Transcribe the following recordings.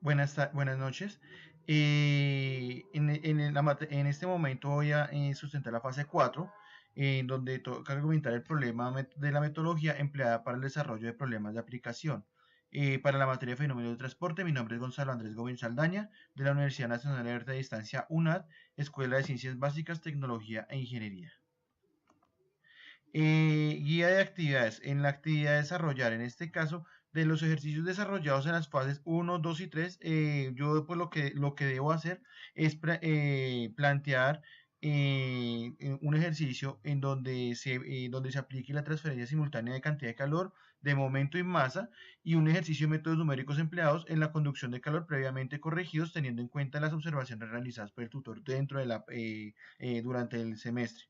Buenas noches. En este momento voy a sustentar la fase 4, en donde toca argumentar el problema de la metodología empleada para el desarrollo de problemas de aplicación. Para la materia de fenómenos de transporte, mi nombre es Gonzalo Andrés Gómez Saldaña, de la Universidad Nacional Abierta de Distancia UNAD, Escuela de Ciencias Básicas, Tecnología e Ingeniería. Guía de actividades. En la actividad de desarrollar, en este caso, de los ejercicios desarrollados en las fases 1, 2 y 3, yo pues lo que debo hacer es plantear un ejercicio en donde se aplique la transferencia simultánea de cantidad de calor, de momento y masa, y un ejercicio de métodos numéricos empleados en la conducción de calor previamente corregidos, teniendo en cuenta las observaciones realizadas por el tutor durante el semestre.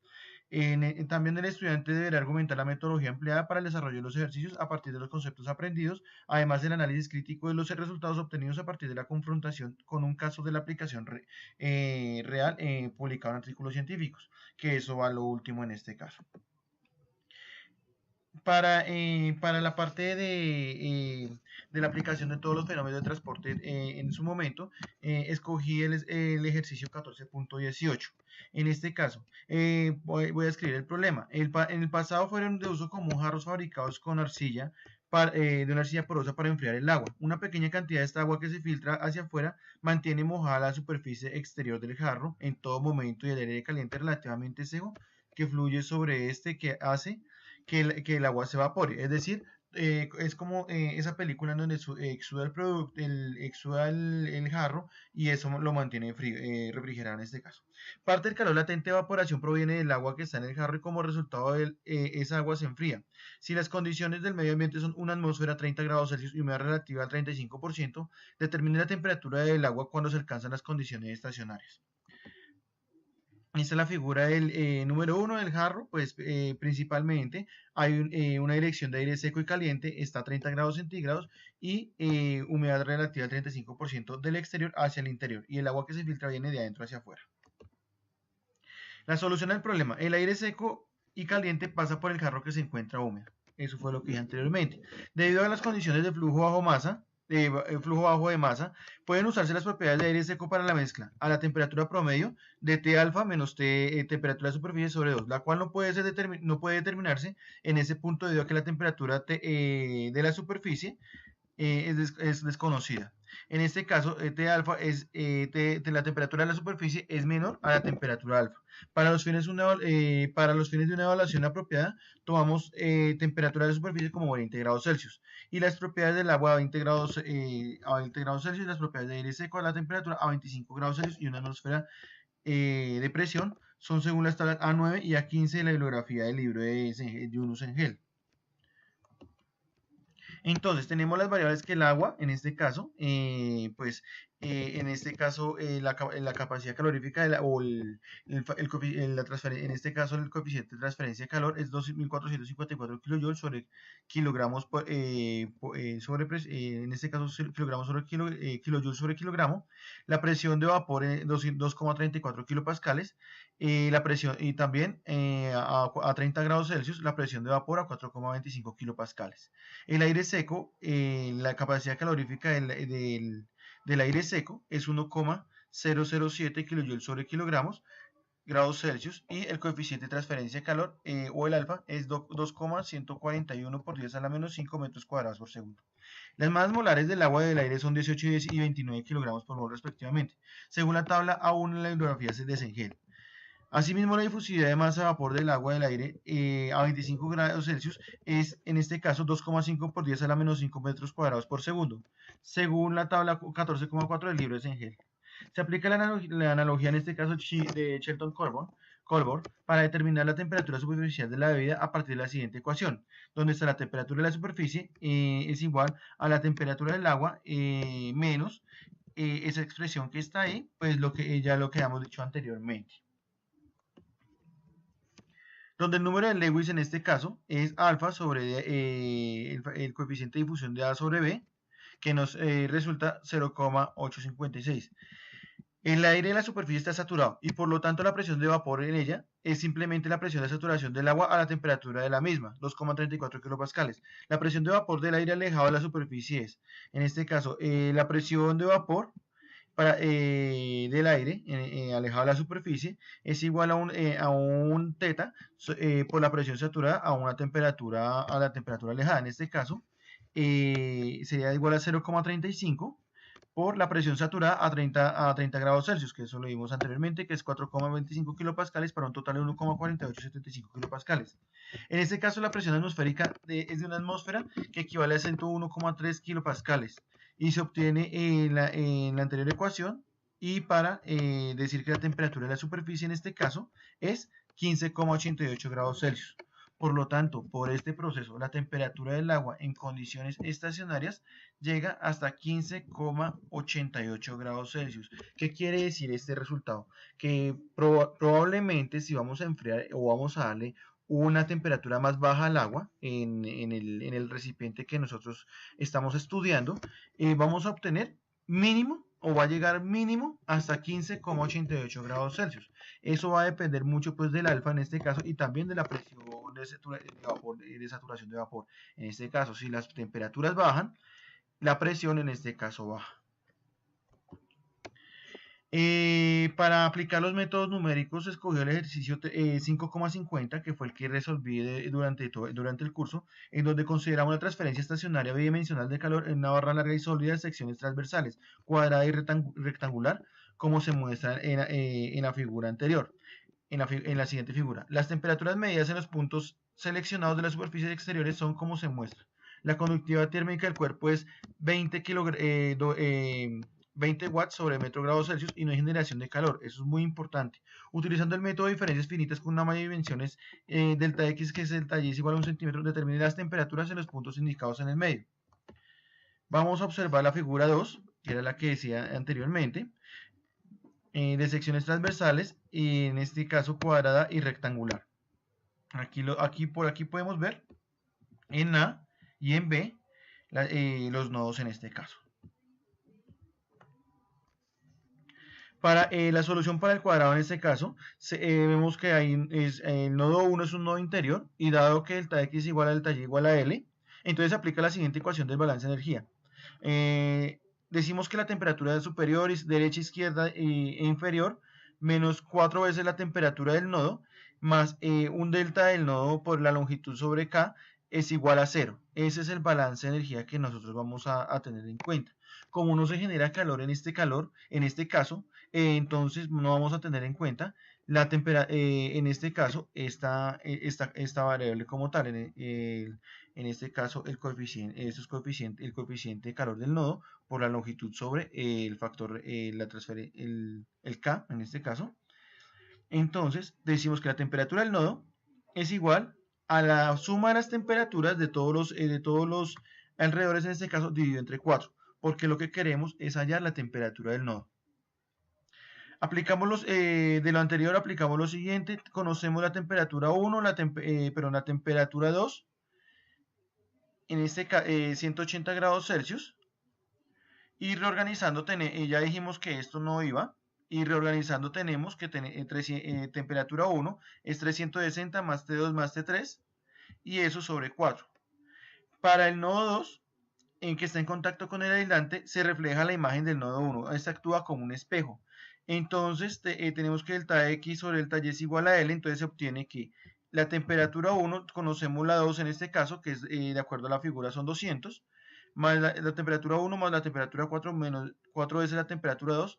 También el estudiante deberá argumentar la metodología empleada para el desarrollo de los ejercicios a partir de los conceptos aprendidos, además del análisis crítico de los resultados obtenidos a partir de la confrontación con un caso de la aplicación real publicado en artículos científicos, que eso va lo último en este caso. Para la parte de la aplicación de todos los fenómenos de transporte en su momento, escogí el ejercicio 14.18. En este caso, voy a escribir el problema. En el pasado fueron de uso común jarros fabricados con arcilla, de una arcilla porosa para enfriar el agua. Una pequeña cantidad de esta agua que se filtra hacia afuera mantiene mojada la superficie exterior del jarro en todo momento, y el aire caliente relativamente seco que fluye sobre este que hace que el agua se evapore. Es decir, es como esa película en donde exuda el producto, exuda el jarro, y eso lo mantiene frío, refrigerado en este caso. Parte del calor latente de evaporación proviene del agua que está en el jarro, y como resultado esa agua se enfría. Si las condiciones del medio ambiente son una atmósfera a 30 grados Celsius y humedad relativa al 35%, determine la temperatura del agua cuando se alcanzan las condiciones estacionarias. Esta es la figura del número 1 del jarro. Pues principalmente hay una dirección de aire seco y caliente, está a 30 grados centígrados, y humedad relativa al 35% del exterior hacia el interior, y el agua que se filtra viene de adentro hacia afuera. La solución al problema: el aire seco y caliente pasa por el jarro que se encuentra húmedo. Eso fue lo que dije anteriormente. Debido a las condiciones de flujo bajo masa, flujo bajo de masa, pueden usarse las propiedades de aire seco para la mezcla a la temperatura promedio de T alfa menos T temperatura de superficie sobre 2, la cual no puede determinarse en ese punto debido a que la temperatura de la superficie es desconocida. En este caso, T alfa la temperatura de la superficie es menor a la temperatura alfa. Para los fines de una evaluación apropiada, tomamos temperatura de la superficie como 20 grados Celsius, y las propiedades del agua a 20 grados Celsius, y las propiedades de aire seco a la temperatura a 25 grados Celsius y una atmósfera de presión son según las tablas A9 y A15 de la bibliografía del libro de Yunus Engel. Entonces tenemos las variables que el agua, en este caso, la capacidad calorífica en este caso el coeficiente de transferencia de calor es 2.454 kilojoules sobre kilogramos en este caso kilogramos sobre kilojoules sobre kilogramo. La presión de vapor es 2,34 kilopascales. La presión, y también a 30 grados Celsius la presión de vapor a 4,25 kilopascales. El aire seco, la capacidad calorífica del aire seco es 1,007 kJ sobre kilogramos grados Celsius, y el coeficiente de transferencia de calor o el alfa es 2,141 por 10 a la menos 5 metros cuadrados por segundo. Las masas molares del agua y del aire son 18 y 29 kilogramos por mol respectivamente, según la tabla A1 en la bibliografía de Engel. Asimismo, la difusividad de masa de vapor del agua del aire a 25 grados Celsius es, en este caso, 2,5 por 10 a la menos 5 metros cuadrados por segundo, según la tabla 14,4 del libro de Engel. Se aplica la analogía en este caso de Shelton-Colborn para determinar la temperatura superficial de la bebida a partir de la siguiente ecuación, donde está la temperatura de la superficie es igual a la temperatura del agua menos esa expresión que está ahí, pues lo que hemos dicho anteriormente, donde el número de Lewis en este caso es alfa sobre el coeficiente de difusión de A sobre B, que nos resulta 0,856. El aire de la superficie está saturado y por lo tanto la presión de vapor en ella es simplemente la presión de saturación del agua a la temperatura de la misma, 2,34 kilopascales. La presión de vapor del aire alejado de la superficie es, en este caso, la presión de vapor del aire alejado de la superficie es igual a un teta por la presión saturada a la temperatura alejada. En este caso, sería igual a 0,35 por la presión saturada a 30 grados Celsius, que eso lo vimos anteriormente, que es 4,25 kilopascales para un total de 1,4875 kilopascales. En este caso, la presión atmosférica es de una atmósfera que equivale a 101,3 kilopascales y se obtiene en la anterior ecuación, y para decir que la temperatura de la superficie en este caso es 15,88 grados Celsius. Por lo tanto, por este proceso, la temperatura del agua en condiciones estacionarias llega hasta 15,88 grados Celsius. ¿Qué quiere decir este resultado? Que probablemente si vamos a enfriar o vamos a darle una temperatura más baja al agua en el recipiente que nosotros estamos estudiando, vamos a obtener mínimo o va a llegar mínimo hasta 15,88 grados Celsius. Eso va a depender mucho pues del alfa en este caso y también de la presión de saturación de vapor. En este caso, si las temperaturas bajan, la presión en este caso baja. Para aplicar los métodos numéricos, escogió el ejercicio 5,50, que fue el que resolví durante el curso, en donde consideramos la transferencia estacionaria bidimensional de calor en una barra larga y sólida de secciones transversales, cuadrada y rectangular, como se muestra en la figura anterior. En la siguiente figura, las temperaturas medidas en los puntos seleccionados de las superficies exteriores son como se muestra. La conductividad térmica del cuerpo es 20 watts sobre metro grado Celsius y no hay generación de calor. Eso es muy importante. Utilizando el método de diferencias finitas con una malla de dimensiones delta X, que es delta Y es igual a 1 centímetro, determine las temperaturas en los puntos indicados en el medio. Vamos a observar la figura 2, que era la que decía anteriormente, de secciones transversales y en este caso cuadrada y rectangular. Por aquí podemos ver en A y en B los nodos en este caso. Para la solución para el cuadrado en este caso, vemos que el nodo 1 es un nodo interior y dado que delta X es igual a delta Y igual a L, entonces se aplica la siguiente ecuación del balance de energía. Decimos que la temperatura superior, derecha, izquierda e inferior menos 4 veces la temperatura del nodo más un delta del nodo por la longitud sobre K es igual a 0. Ese es el balance de energía que nosotros vamos a tener en cuenta. Como no se genera calor en este caso, entonces no vamos a tener en cuenta la en este caso esta variable como tal, en este caso el coeficiente, el coeficiente de calor del nodo por la longitud sobre el factor, el K en este caso. Entonces decimos que la temperatura del nodo es igual a la suma de las temperaturas de todos los alrededores, en este caso dividido entre 4, porque lo que queremos es hallar la temperatura del nodo. Aplicamos de lo anterior aplicamos lo siguiente, conocemos la temperatura 1, la temperatura 2, en este 180 grados Celsius, y reorganizando, ya dijimos que esto no iba, y reorganizando tenemos que temperatura 1 es 360 más T2 más T3, y eso sobre 4. Para el nodo 2, en que está en contacto con el aislante, se refleja la imagen del nodo 1. Esta actúa como un espejo. Entonces tenemos que delta X sobre delta Y es igual a L, entonces se obtiene que la temperatura 1, conocemos la 2 en este caso, que es de acuerdo a la figura son 200, más la temperatura 1 más la temperatura 4 menos 4 veces la temperatura 2.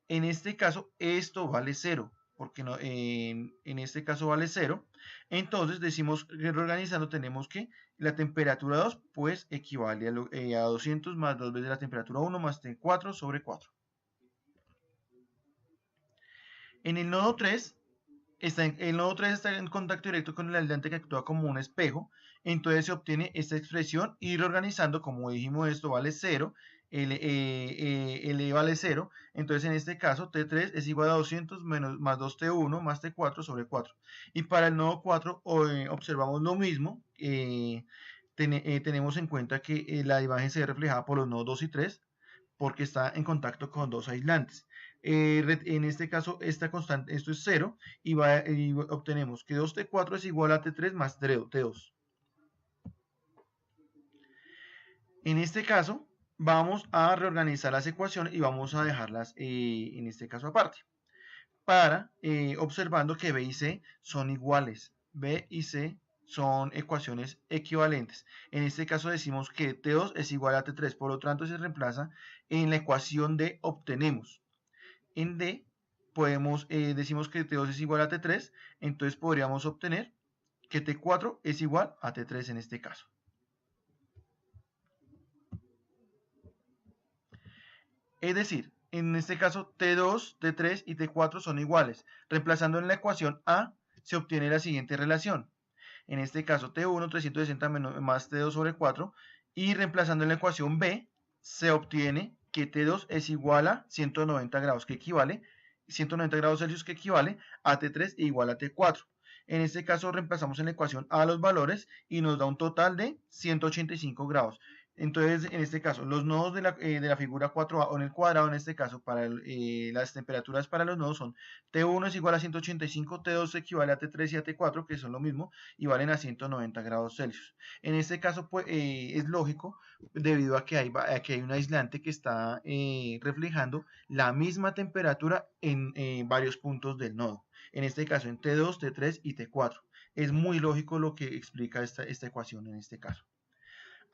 En este caso esto vale 0, porque no, en este caso vale 0. Entonces decimos que reorganizando tenemos que la temperatura 2 pues equivale a 200 más 2 veces la temperatura 1 más T4 sobre 4. En el nodo 3, el nodo 3 está en contacto directo con el aislante que actúa como un espejo, entonces se obtiene esta expresión y reorganizando, como dijimos, esto vale 0, L vale 0, entonces en este caso T3 es igual a 200 más 2T1 más T4 sobre 4. Y para el nodo 4 observamos lo mismo, tenemos en cuenta que la imagen se ve reflejada por los nodos 2 y 3, porque está en contacto con dos aislantes. En este caso, esta constante, esto es 0 y obtenemos que 2T4 es igual a T3 más T2. En este caso, vamos a reorganizar las ecuaciones y vamos a dejarlas en este caso aparte, para observando que B y C son iguales. B y C son ecuaciones equivalentes. En este caso decimos que T2 es igual a T3, por lo tanto se reemplaza en la ecuación de obtenemos. En D decimos que T2 es igual a T3, entonces podríamos obtener que T4 es igual a T3 en este caso. Es decir, en este caso T2, T3 y T4 son iguales. Reemplazando en la ecuación A se obtiene la siguiente relación. En este caso T1 360 más T2 sobre 4 y reemplazando en la ecuación B se obtiene que T2 es igual a 190 grados, que equivale 190 grados Celsius, que equivale a T3 e igual a T4. En este caso reemplazamos en la ecuación A los valores y nos da un total de 185 grados. Entonces, en este caso, los nodos de la figura 4A o en el cuadrado, en este caso, para las temperaturas para los nodos son T1 es igual a 185, T2 equivale a T3 y a T4, que son lo mismo, y valen a 190 grados Celsius. En este caso, pues, es lógico, debido a que hay un aislante que está reflejando la misma temperatura en varios puntos del nodo. En este caso, en T2, T3 y T4. Es muy lógico lo que explica esta ecuación en este caso.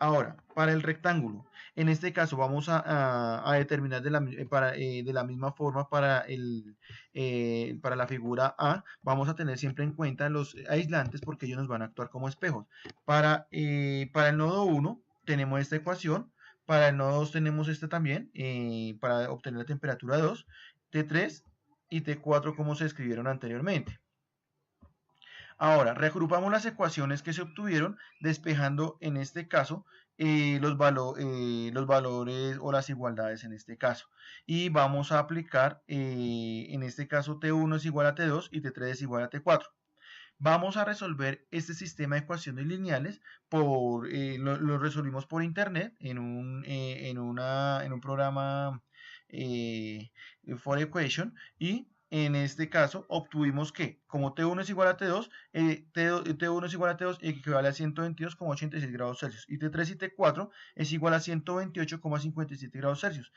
Ahora, para el rectángulo, en este caso vamos a determinar de la misma forma para la figura A, vamos a tener siempre en cuenta los aislantes porque ellos nos van a actuar como espejos. Para el nodo 1 tenemos esta ecuación, para el nodo 2 tenemos esta también, para obtener la temperatura 2, T3 y T4 como se escribieron anteriormente. Ahora, reagrupamos las ecuaciones que se obtuvieron despejando en este caso los valores o las igualdades en este caso. Y vamos a aplicar, en este caso T1 es igual a T2 y T3 es igual a T4. Vamos a resolver este sistema de ecuaciones lineales, lo resolvimos por internet en un programa for equation, y en este caso obtuvimos que como T1 es igual a T2, T1 es igual a T2 equivale a 122,86 grados Celsius y T3 y T4 es igual a 128,57 grados Celsius.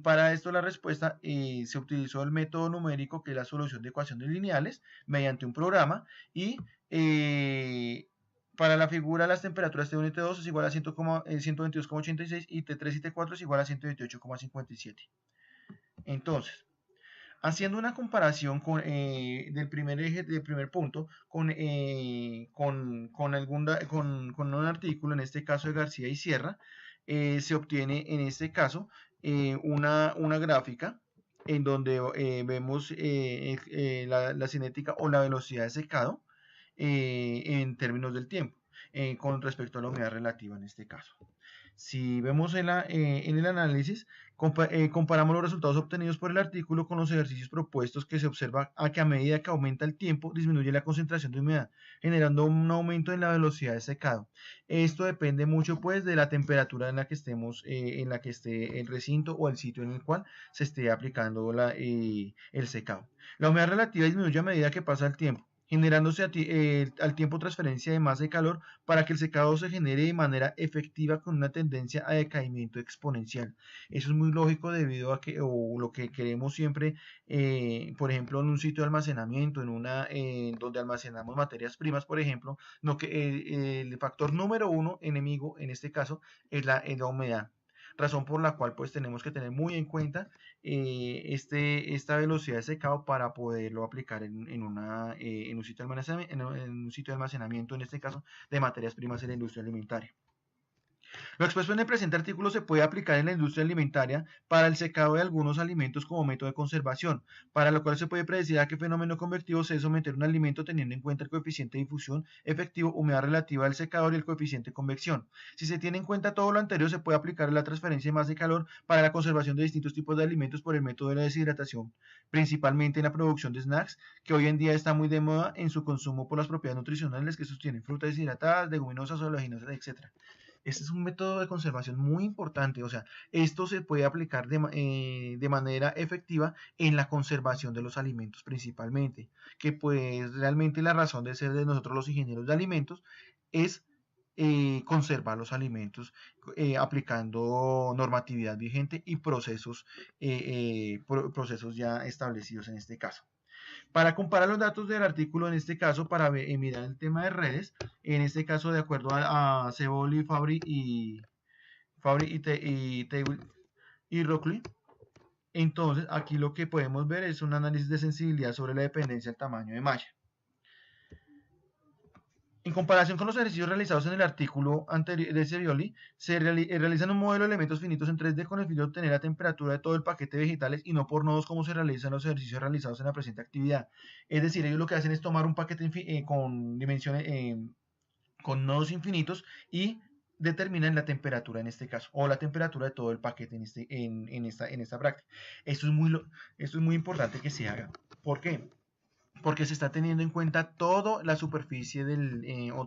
Para esto la respuesta se utilizó el método numérico, que es la solución de ecuaciones lineales mediante un programa, y para la figura las temperaturas T1 y T2 es igual a 122,86 y T3 y T4 es igual a 128,57. Entonces, haciendo una comparación del primer punto con un artículo, en este caso de García y Sierra, se obtiene en este caso una gráfica en donde vemos la cinética o la velocidad de secado en términos del tiempo, con respecto a la humedad relativa en este caso. Si vemos en el análisis, comparamos los resultados obtenidos por el artículo con los ejercicios propuestos, que se observa que a medida que aumenta el tiempo, disminuye la concentración de humedad, generando un aumento en la velocidad de secado. Esto depende mucho, pues, de la temperatura en la que estemos, en la que esté el recinto o el sitio en el cual se esté aplicando el secado. La humedad relativa disminuye a medida que pasa el tiempo, generándose al tiempo transferencia de masa y calor para que el secado se genere de manera efectiva con una tendencia a decaimiento exponencial. Eso es muy lógico debido a que, o lo que queremos siempre, por ejemplo, en un sitio de almacenamiento, donde almacenamos materias primas, por ejemplo, el factor número 1 enemigo en este caso es la humedad. Razón por la cual pues tenemos que tener muy en cuenta esta velocidad de secado para poderlo aplicar en un sitio de almacenamiento, en este caso de materias primas en la industria alimentaria. Lo expuesto en el presente artículo se puede aplicar en la industria alimentaria para el secado de algunos alimentos como método de conservación, para lo cual se puede predecir a qué fenómeno convectivo se debe someter un alimento teniendo en cuenta el coeficiente de difusión efectivo, humedad relativa del secador y el coeficiente de convección. Si se tiene en cuenta todo lo anterior, se puede aplicar la transferencia de masa y calor para la conservación de distintos tipos de alimentos por el método de la deshidratación, principalmente en la producción de snacks, que hoy en día está muy de moda en su consumo por las propiedades nutricionales que sostienen frutas deshidratadas, leguminosas, oleaginosas, etc. Este es un método de conservación muy importante, o sea, esto se puede aplicar de manera efectiva en la conservación de los alimentos principalmente, que pues realmente la razón de ser de nosotros los ingenieros de alimentos es conservar los alimentos aplicando normatividad vigente y procesos ya establecidos en este caso. Para comparar los datos del artículo, en este caso, para mirar el tema de redes, en este caso, de acuerdo a Ceboli, y Rockley, entonces aquí lo que podemos ver es un análisis de sensibilidad sobre la dependencia del tamaño de malla. En comparación con los ejercicios realizados en el artículo anterior de Ceboli, se realizan un modelo de elementos finitos en 3D con el fin de obtener la temperatura de todo el paquete de vegetales y no por nodos como se realizan los ejercicios realizados en la presente actividad. Es decir, ellos lo que hacen es tomar un paquete con dimensiones, con nodos infinitos y determinan la temperatura en este caso, o la temperatura de todo el paquete en esta práctica. Esto es muy importante que se haga. ¿Por qué? Porque se está teniendo en cuenta toda la superficie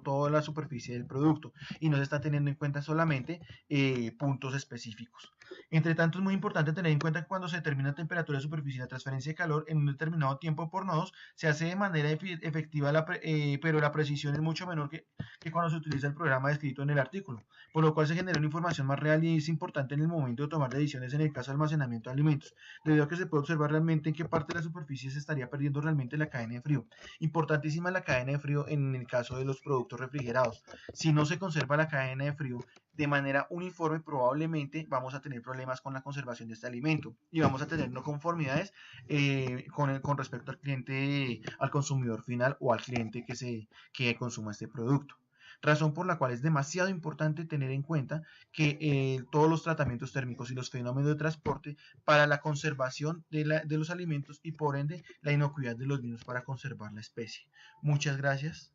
toda la superficie del producto y no se está teniendo en cuenta solamente puntos específicos. Entre tanto, es muy importante tener en cuenta que cuando se determina la temperatura de superficie y la transferencia de calor en un determinado tiempo por nodos, se hace de manera efectiva, pero la precisión es mucho menor que cuando se utiliza el programa descrito en el artículo, por lo cual se genera una información más real y es importante en el momento de tomar decisiones en el caso de almacenamiento de alimentos, debido a que se puede observar realmente en qué parte de la superficie se estaría perdiendo realmente la cadena de frío. Importantísima la cadena de frío en el caso de los productos refrigerados. Si no se conserva la cadena de frío de manera uniforme, probablemente vamos a tener problemas con la conservación de este alimento y vamos a tener no conformidades con respecto al cliente, al consumidor final o al cliente que consuma este producto. Razón por la cual es demasiado importante tener en cuenta que todos los tratamientos térmicos y los fenómenos de transporte para la conservación de los alimentos y por ende la inocuidad de los mismos para conservar la especie. Muchas gracias.